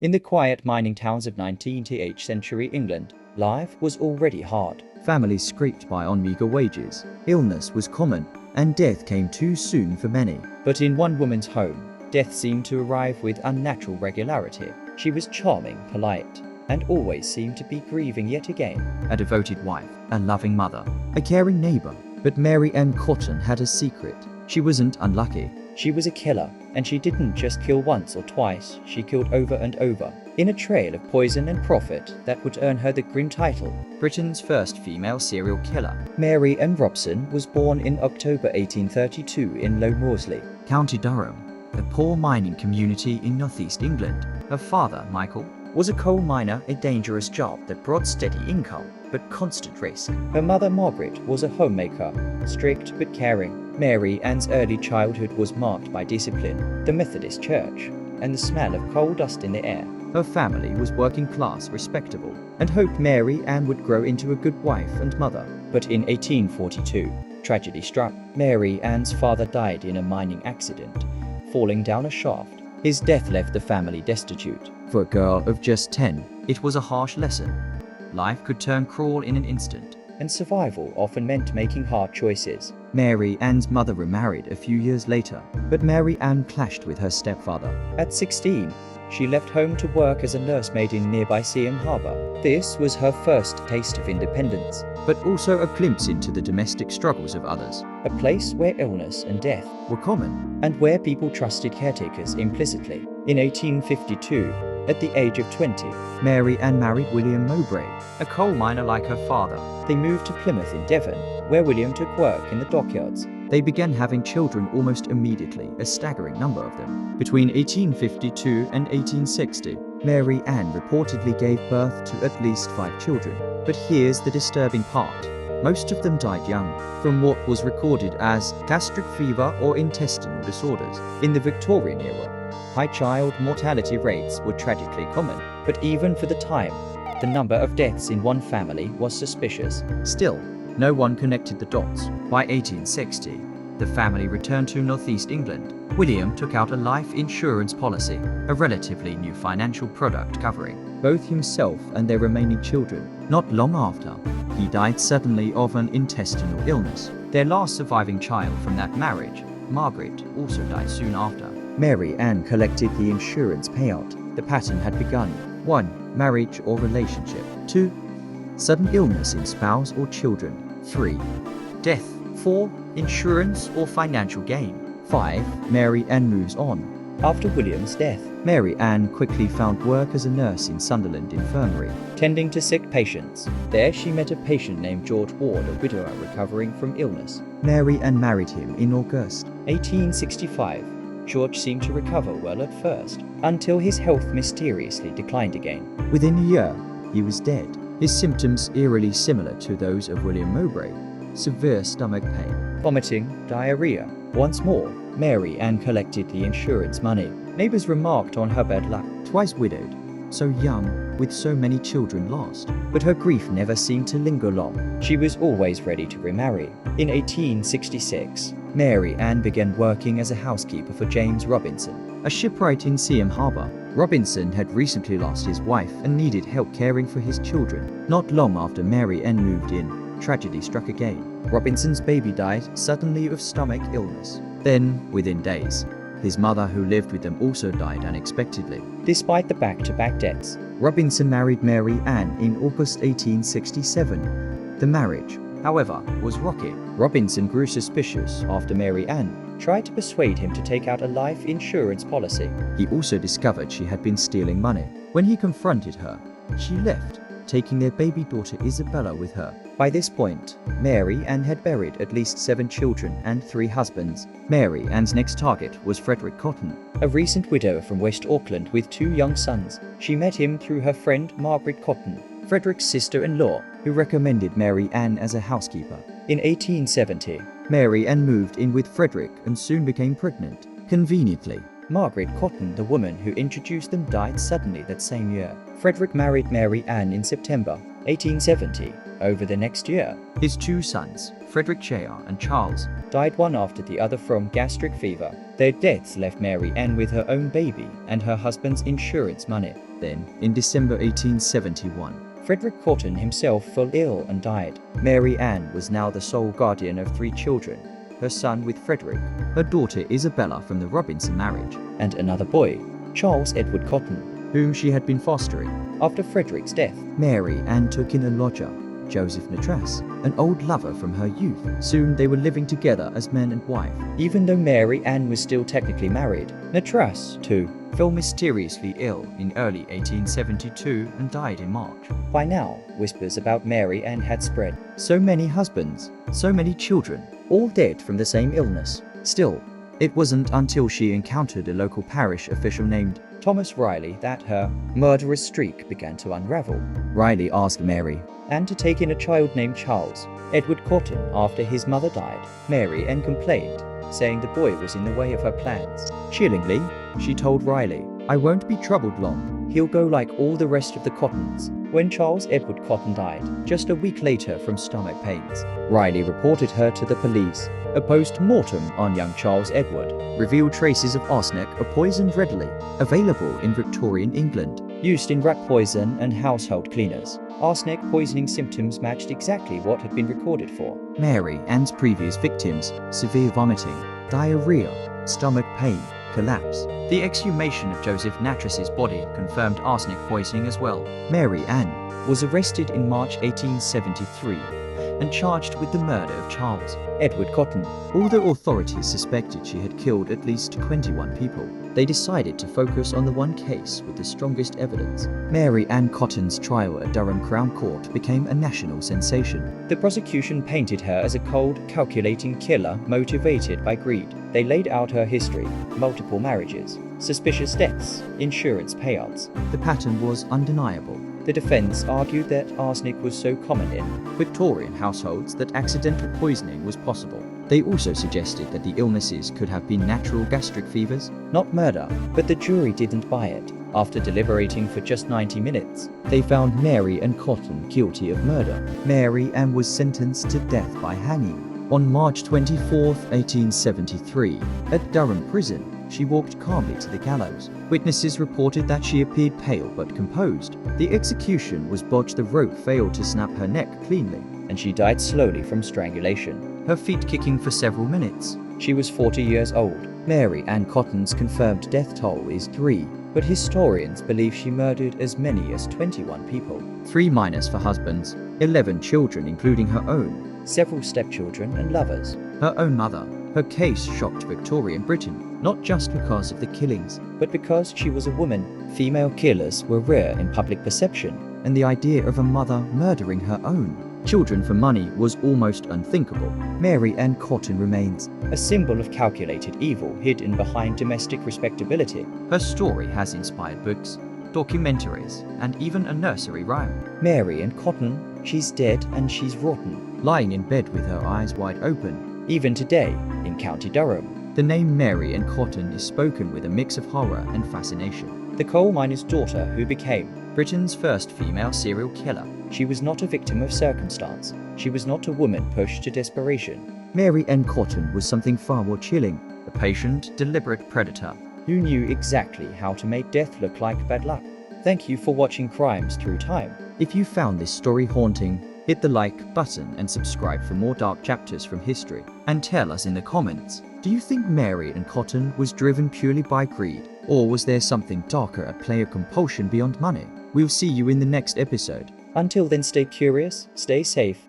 In the quiet mining towns of 19th century England, life was already hard. Families scraped by on meager wages, illness was common, and death came too soon for many. But in one woman's home, death seemed to arrive with unnatural regularity. She was charming, polite, and always seemed to be grieving yet again. A devoted wife, a loving mother, a caring neighbor. But Mary Ann Cotton had a secret. She wasn't unlucky. She was a killer, and she didn't just kill once or twice, she killed over and over, in a trail of poison and profit that would earn her the grim title, Britain's first female serial killer. Mary Ann Robson was born in October 1832 in Low Moorsley, County Durham, a poor mining community in northeast England. Her father, Michael, was a coal miner, a dangerous job that brought steady income, but constant risk. Her mother, Margaret, was a homemaker, strict but caring. Mary Ann's early childhood was marked by discipline, the Methodist Church, and the smell of coal dust in the air. Her family was working class, respectable, and hoped Mary Ann would grow into a good wife and mother. But in 1842, tragedy struck. Mary Ann's father died in a mining accident, falling down a shaft. His death left the family destitute. For a girl of just 10, it was a harsh lesson. Life could turn cruel in an instant, and survival often meant making hard choices. Mary Ann's mother remarried a few years later, but Mary Ann clashed with her stepfather. At 16, she left home to work as a nursemaid in nearby Seaham Harbour. This was her first taste of independence, but also a glimpse into the domestic struggles of others. A place where illness and death were common, and where people trusted caretakers implicitly. In 1852, at the age of 20, Mary Ann married William Mowbray, a coal miner like her father. They moved to Plymouth in Devon, where William took work in the dockyards. They began having children almost immediately, a staggering number of them. Between 1852 and 1860, Mary Ann reportedly gave birth to at least 5 children. But here's the disturbing part. Most of them died young, from what was recorded as gastric fever or intestinal disorders. In the Victorian era, high child mortality rates were tragically common, but even for the time, the number of deaths in one family was suspicious. Still, no one connected the dots. By 1860, the family returned to northeast England. William took out a life insurance policy, a relatively new financial product covering both himself and their remaining children. Not long after, he died suddenly of an intestinal illness. Their last surviving child from that marriage, Margaret, also died soon after. Mary Ann collected the insurance payout. The pattern had begun. 1. Marriage or relationship. 2. Sudden illness in spouse or children. 3. Death. 4. Insurance or financial gain. 5. Mary Ann moves on. After William's death, Mary Ann quickly found work as a nurse in Sunderland Infirmary, tending to sick patients. There she met a patient named George Ward, a widower recovering from illness. Mary Ann married him in August 1865. George seemed to recover well at first, until his health mysteriously declined again. Within a year, he was dead. His symptoms eerily similar to those of William Mowbray: severe stomach pain, vomiting, diarrhea. Once more, Mary Ann collected the insurance money. Neighbors remarked on her bad luck. Twice widowed, so young, with so many children lost. But her grief never seemed to linger long. She was always ready to remarry. In 1866, Mary Ann began working as a housekeeper for James Robinson, a shipwright in Seaham Harbour. Robinson had recently lost his wife and needed help caring for his children. Not long after Mary Ann moved in, tragedy struck again. Robinson's baby died suddenly of stomach illness. Then, within days, his mother, who lived with them, also died unexpectedly. Despite the back-to-back deaths, Robinson married Mary Ann in August 1867. The marriage, however, was rocky. Robinson grew suspicious after Mary Ann tried to persuade him to take out a life insurance policy. He also discovered she had been stealing money. When he confronted her, she left, taking their baby daughter Isabella with her. By this point, Mary Ann had buried at least 7 children and 3 husbands. Mary Ann's next target was Frederick Cotton, a recent widow from West Auckland with 2 young sons. She met him through her friend Margaret Cotton, Frederick's sister-in-law, who recommended Mary Ann as a housekeeper. In 1870, Mary Ann moved in with Frederick and soon became pregnant. Conveniently, Margaret Cotton, the woman who introduced them, died suddenly that same year. Frederick married Mary Ann in September 1870. Over the next year, his 2 sons, Frederick Jr. and Charles, died one after the other from gastric fever. Their deaths left Mary Ann with her own baby and her husband's insurance money. Then, in December 1871, Frederick Cotton himself fell ill and died. Mary Ann was now the sole guardian of 3 children, her son with Frederick, her daughter Isabella from the Robinson marriage, and another boy, Charles Edward Cotton, whom she had been fostering. After Frederick's death, Mary Ann took in a lodger, Joseph Natras, an old lover from her youth. Soon they were living together as man and wife. Even though Mary Ann was still technically married, Natras, too, fell mysteriously ill in early 1872 and died in March. By now, whispers about Mary Ann had spread. So many husbands, so many children, all dead from the same illness. Still, it wasn't until she encountered a local parish official named Thomas Riley that her murderous streak began to unravel. Riley asked Mary Ann to take in a child named Charles Edward Cotton after his mother died. Mary Ann complained, saying the boy was in the way of her plans. Chillingly, she told Riley, "I won't be troubled long. He'll go like all the rest of the Cottons." When Charles Edward Cotton died, just a week later from stomach pains, Riley reported her to the police. A post-mortem on young Charles Edward revealed traces of arsenic, a poison readily available in Victorian England, used in rat poison and household cleaners. Arsenic poisoning symptoms matched exactly what had been recorded for Mary Ann's previous victims: severe vomiting, diarrhea, stomach pain, collapse. The exhumation of Joseph Natras's body confirmed arsenic poisoning as well. Mary Ann was arrested in March 1873 and charged with the murder of Charles Edward Cotton. Although authorities suspected she had killed at least 21 people, they decided to focus on the one case with the strongest evidence. Mary Ann Cotton's trial at Durham Crown Court became a national sensation. The prosecution painted her as a cold, calculating killer motivated by greed. They laid out her history: multiple marriages, suspicious deaths, insurance payouts. The pattern was undeniable. The defense argued that arsenic was so common in Victorian households that accidental poisoning was possible. They also suggested that the illnesses could have been natural gastric fevers, not murder, but the jury didn't buy it. After deliberating for just 90 minutes, they found Mary Ann Cotton guilty of murder. Mary Ann was sentenced to death by hanging. On March 24, 1873, at Durham Prison, she walked calmly to the gallows. Witnesses reported that she appeared pale but composed. The execution was botched. The rope failed to snap her neck cleanly, and she died slowly from strangulation, her feet kicking for several minutes. She was 40 years old. Mary Ann Cotton's confirmed death toll is 3, but historians believe she murdered as many as 21 people. 3 minors for husbands, 11 children including her own, several stepchildren and lovers, her own mother. Her case shocked Victorian Britain, not just because of the killings, but because she was a woman. Female killers were rare in public perception, and the idea of a mother murdering her own children for money was almost unthinkable. Mary Ann Cotton remains a symbol of calculated evil hidden behind domestic respectability. Her story has inspired books, documentaries, and even a nursery rhyme. Mary Ann Cotton, she's dead and she's rotten, lying in bed with her eyes wide open. Even today, in County Durham, the name Mary Ann Cotton is spoken with a mix of horror and fascination. The coal miner's daughter who became Britain's first female serial killer. She was not a victim of circumstance. She was not a woman pushed to desperation. Mary Ann Cotton was something far more chilling, a patient, deliberate predator who knew exactly how to make death look like bad luck. Thank you for watching Crimes Through Time. If you found this story haunting, hit the like button and subscribe for more dark chapters from history. And tell us in the comments, do you think Mary Ann Cotton was driven purely by greed? Or was there something darker at play, a compulsion beyond money? We'll see you in the next episode. Until then, stay curious, stay safe,